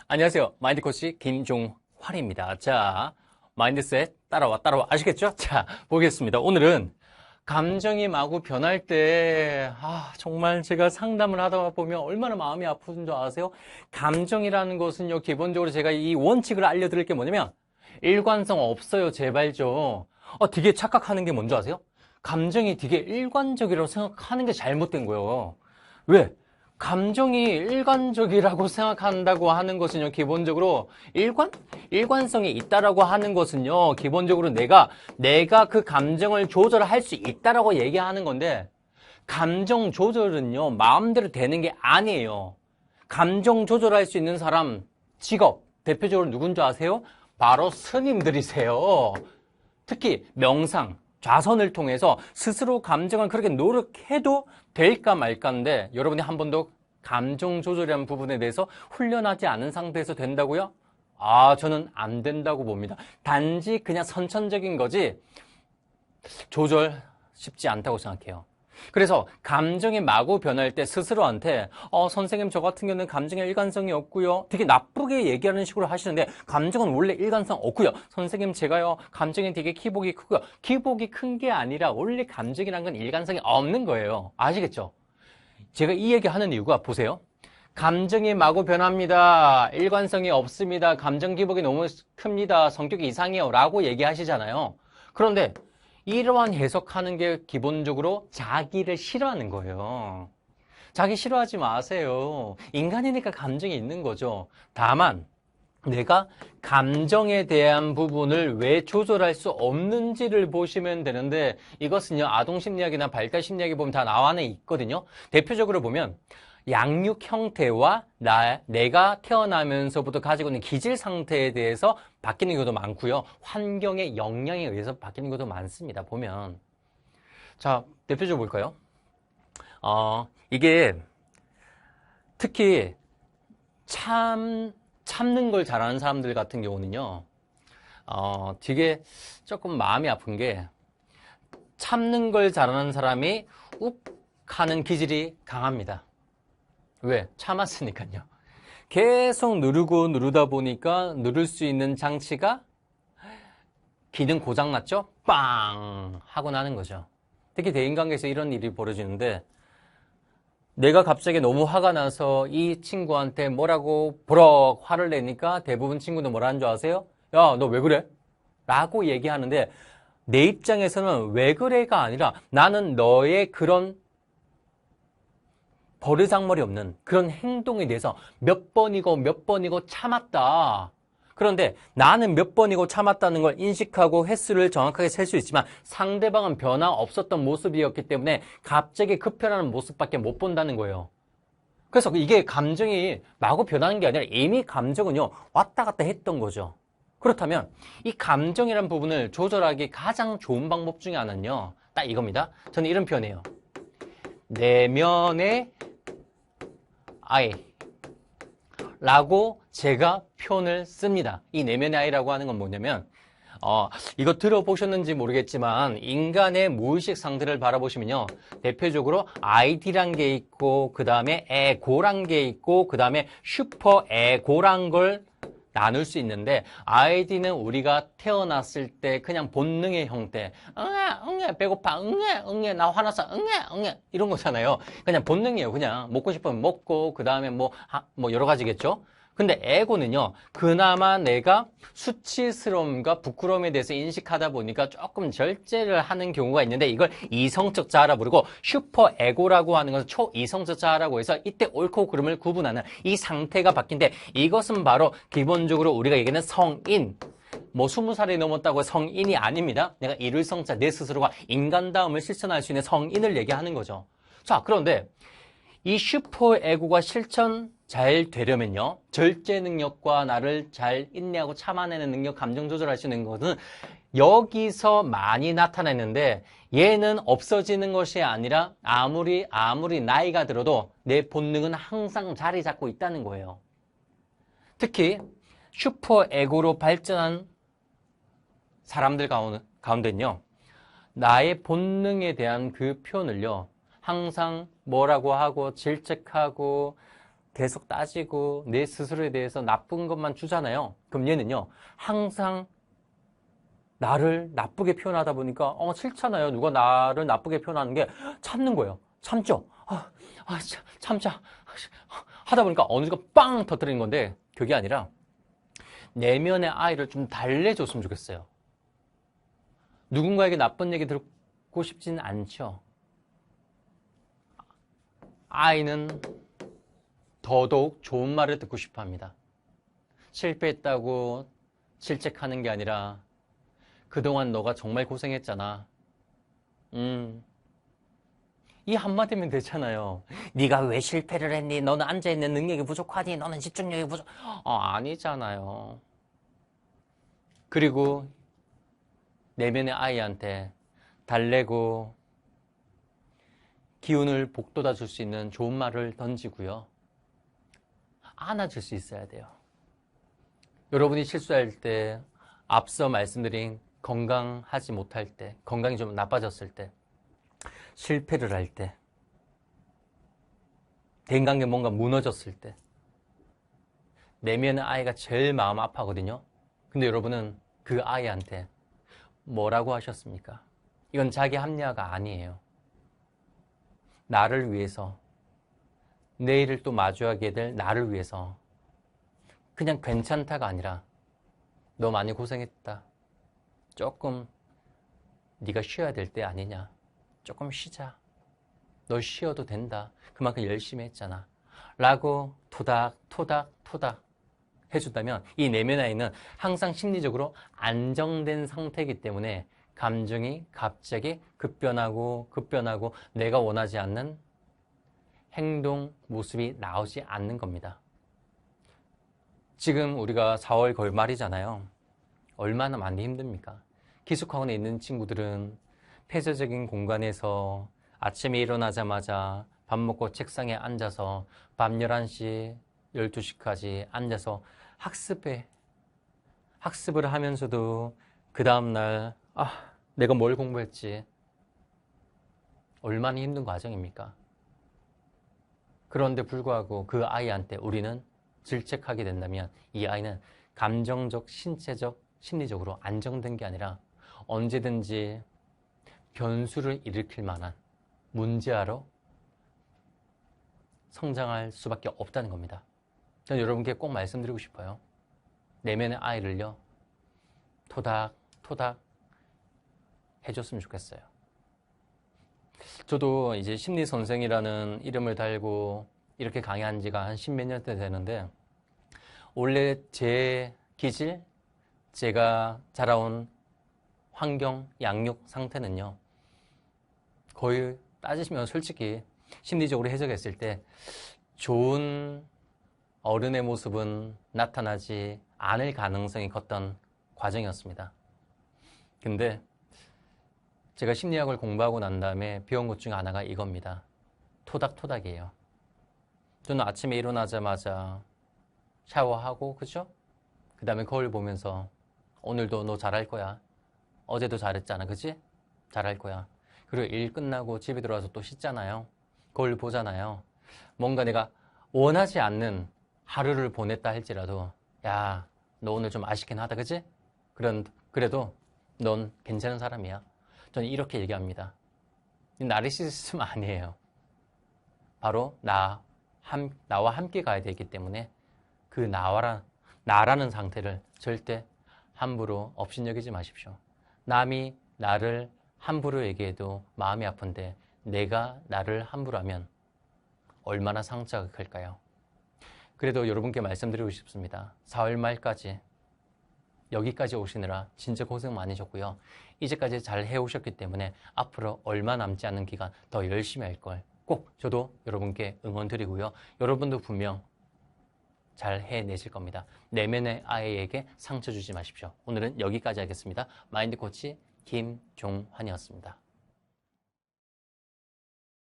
안녕하세요. 마인드 코치 김종환입니다. 자, 마인드셋 따라와. 아시겠죠? 자, 보겠습니다. 오늘은 감정이 마구 변할 때, 정말 제가 상담을 하다 보면 얼마나 마음이 아픈 줄 아세요? 감정이라는 것은요, 기본적으로 제가 이 원칙을 알려드릴 게 뭐냐면, 일관성 없어요, 제발 좀. 되게 착각하는 게 뭔지 아세요? 감정이 되게 일관적이라고 생각하는 게 잘못된 거예요. 왜? 감정이 일관적이라고 생각한다고 하는 것은요, 기본적으로 일관성이 있다라고 하는 것은요, 기본적으로 내가 그 감정을 조절할 수 있다라고 얘기하는 건데, 감정 조절은요, 마음대로 되는 게 아니에요. 감정 조절할 수 있는 사람, 직업, 대표적으로 누군지 아세요? 바로 스님들이세요. 특히 명상, 좌선을 통해서 스스로 감정을 그렇게 노력해도 될까 말까인데 여러분이 한 번도 감정 조절이라는 부분에 대해서 훈련하지 않은 상태에서 된다고요? 저는 안 된다고 봅니다. 단지 그냥 선천적인 거지 조절 쉽지 않다고 생각해요. 그래서 감정이 마구 변할 때 스스로한테 선생님 저 같은 경우는 감정에 일관성이 없고요. 되게 나쁘게 얘기하는 식으로 하시는데 감정은 원래 일관성 없고요. 선생님 제가요 감정이 되게 기복이 크고요. 기복이 큰 게 아니라 원래 감정이란 건 일관성이 없는 거예요. 아시겠죠? 제가 이 얘기하는 이유가 보세요. 감정이 마구 변합니다. 일관성이 없습니다. 감정 기복이 너무 큽니다. 성격이 이상해요. 라고 얘기하시잖아요. 그런데 이러한 해석하는 게 기본적으로 자기를 싫어하는 거예요. 자기 싫어하지 마세요. 인간이니까 감정이 있는 거죠. 다만 내가 감정에 대한 부분을 왜 조절할 수 없는지를 보시면 되는데 이것은요 아동심리학이나 발달심리학에 보면 다 나와 있거든요. 대표적으로 보면 양육 형태와 내가 태어나면서부터 가지고 있는 기질 상태에 대해서 바뀌는 경우도 많고요. 환경의 영향에 의해서 바뀌는 경우도 많습니다. 보면 자 대표적으로 볼까요? 이게 특히 참는 걸 잘하는 사람들 같은 경우는요, 되게 조금 마음이 아픈 게, 참는 걸 잘하는 사람이 욱 하는 기질이 강합니다. 왜? 참았으니까요. 계속 누르다 보니까 누를 수 있는 장치가 기능 고장났죠? 빵! 하고 나는 거죠. 특히 대인관계에서 이런 일이 벌어지는데, 내가 갑자기 너무 화가 나서 이 친구한테 뭐라고 버럭 화를 내니까 대부분 친구들 뭐라는 줄 아세요? 야, 너 왜 그래? 라고 얘기하는데 내 입장에서는 왜 그래가 아니라 나는 너의 그런 버르장머리 없는 그런 행동에 대해서 몇 번이고 참았다. 그런데 나는 몇 번이고 참았다는 걸 인식하고 횟수를 정확하게 셀 수 있지만 상대방은 변화 없었던 모습이었기 때문에 갑자기 급변하는 모습밖에 못 본다는 거예요. 그래서 이게 감정이 마구 변하는 게 아니라 이미 감정은요 왔다 갔다 했던 거죠. 그렇다면 이 감정이라는 부분을 조절하기 가장 좋은 방법 중에 하나는요 딱 이겁니다. 저는 이런 표현이에요. 내면의 아이 라고 제가 표현을 씁니다. 이 내면의 아이라고 하는 건 뭐냐면 이거 들어보셨는지 모르겠지만 인간의 무의식 상태를 바라보시면요 대표적으로 아이디란 게 있고 그 다음에 에고란 게 있고 그 다음에 슈퍼 에고란 걸 나눌 수 있는데 아이디는 우리가 태어났을 때 그냥 본능의 형태 응애 배고파 응애 나 화났어 응애 이런 거잖아요. 그냥 본능이에요. 그냥 먹고 싶으면 먹고 그 다음에 뭐 여러 가지겠죠. 근데 에고는요 그나마 내가 수치스러움과 부끄러움에 대해서 인식하다 보니까 조금 절제를 하는 경우가 있는데 이걸 이성적 자아라 부르고 슈퍼 에고라고 하는 것은 초이성적 자아라고 해서 이때 옳고 그름을 구분하는 이 상태가 바뀐데 이것은 바로 기본적으로 우리가 얘기하는 성인 20살이 넘었다고 성인이 아닙니다. 내가 이룰 성자 내 스스로가 인간다움을 실천할 수 있는 성인을 얘기하는 거죠. 자 그런데 이 슈퍼 에고가 실천 잘 되려면요 절제 능력과 나를 잘 인내하고 참아내는 능력, 감정 조절할 수 있는 것은 여기서 많이 나타나는데 얘는 없어지는 것이 아니라 아무리 나이가 들어도 내 본능은 항상 자리 잡고 있다는 거예요. 특히 슈퍼 에고로 발전한 사람들 가운데는요 나의 본능에 대한 그 표현을요 항상 뭐라고 하고 질책하고 계속 따지고 내 스스로에 대해서 나쁜 것만 주잖아요. 그럼 얘는요, 항상 나를 나쁘게 표현하다 보니까 싫잖아요. 누가 나를 나쁘게 표현하는 게 참는 거예요. 참죠. 참자. 하다 보니까 어느 순간 빵 터뜨리는 건데 그게 아니라 내면의 아이를 좀 달래줬으면 좋겠어요. 누군가에게 나쁜 얘기 듣고 싶진 않죠. 아이는 더더욱 좋은 말을 듣고 싶어 합니다. 실패했다고 질책하는 게 아니라 그동안 너가 정말 고생했잖아. 이 한마디면 되잖아요. 네가 왜 실패를 했니? 너는 앉아있는 능력이 부족하니? 너는 집중력이 부족... 아니잖아요. 그리고 내면의 아이한테 달래고 기운을 북돋아 줄 수 있는 좋은 말을 던지고요. 안아줄 수 있어야 돼요. 여러분이 실수할 때, 앞서 말씀드린 건강하지 못할 때, 건강이 좀 나빠졌을 때, 실패를 할 때, 대인관계 뭔가 무너졌을 때, 내면의 아이가 제일 마음 아파하거든요. 근데 여러분은 그 아이한테 뭐라고 하셨습니까? 이건 자기 합리화가 아니에요. 나를 위해서, 내일을 또 마주하게 될 나를 위해서 그냥 괜찮다가 아니라 너 많이 고생했다. 조금 네가 쉬어야 될 때 아니냐. 조금 쉬자. 너 쉬어도 된다. 그만큼 열심히 했잖아. 라고 토닥 해준다면 이 내면 아이는 항상 심리적으로 안정된 상태이기 때문에 감정이 갑자기 급변하고 내가 원하지 않는 행동, 모습이 나오지 않는 겁니다. 지금 우리가 4월 거의 말이잖아요. 얼마나 많이 힘듭니까? 기숙학원에 있는 친구들은 폐쇄적인 공간에서 아침에 일어나자마자 밥 먹고 책상에 앉아서 밤 11시, 12시까지 앉아서 학습을 하면서도 그 다음날 내가 뭘 공부했지? 얼마나 힘든 과정입니까? 그런데 불구하고 그 아이한테 우리는 질책하게 된다면 이 아이는 감정적, 신체적, 심리적으로 안정된 게 아니라 언제든지 변수를 일으킬 만한 문제아로 성장할 수밖에 없다는 겁니다. 저는 여러분께 꼭 말씀드리고 싶어요. 내면의 아이를요, 토닥 해줬으면 좋겠어요. 저도 이제 심리선생이라는 이름을 달고 이렇게 강의한 지가 한 10몇 년 되는데, 원래 제 기질, 제가 자라온 환경, 양육 상태는요, 거의 따지시면 솔직히 심리적으로 해석했을 때 좋은 어른의 모습은 나타나지 않을 가능성이 컸던 과정이었습니다. 근데 제가 심리학을 공부하고 난 다음에 배운 것 중 하나가 이겁니다. 토닥이에요. 저는 아침에 일어나자마자 샤워하고, 그죠? 그 다음에 거울 보면서 오늘도 너 잘할 거야. 어제도 잘했잖아, 그치? 잘할 거야. 그리고 일 끝나고 집에 들어와서 또 씻잖아요. 거울 보잖아요. 뭔가 내가 원하지 않는 하루를 보냈다 할지라도, 야, 너 오늘 좀 아쉽긴 하다, 그치? 그래도 넌 괜찮은 사람이야. 저는 이렇게 얘기합니다. 나르시시즘 아니에요. 바로 나와 함께 가야 되기 때문에 그 나라는 상태를 절대 함부로 업신여기지 마십시오. 남이 나를 함부로 얘기해도 마음이 아픈데 내가 나를 함부로 하면 얼마나 상처가 클까요? 그래도 여러분께 말씀드리고 싶습니다. 4월 말까지 여기까지 오시느라 진짜 고생 많으셨고요. 이제까지 잘 해오셨기 때문에 앞으로 얼마 남지 않은 기간 더 열심히 할 걸 꼭 저도 여러분께 응원 드리고요. 여러분도 분명 잘 해내실 겁니다. 내면의 아이에게 상처 주지 마십시오. 오늘은 여기까지 하겠습니다. 마인드 코치 김종환이었습니다.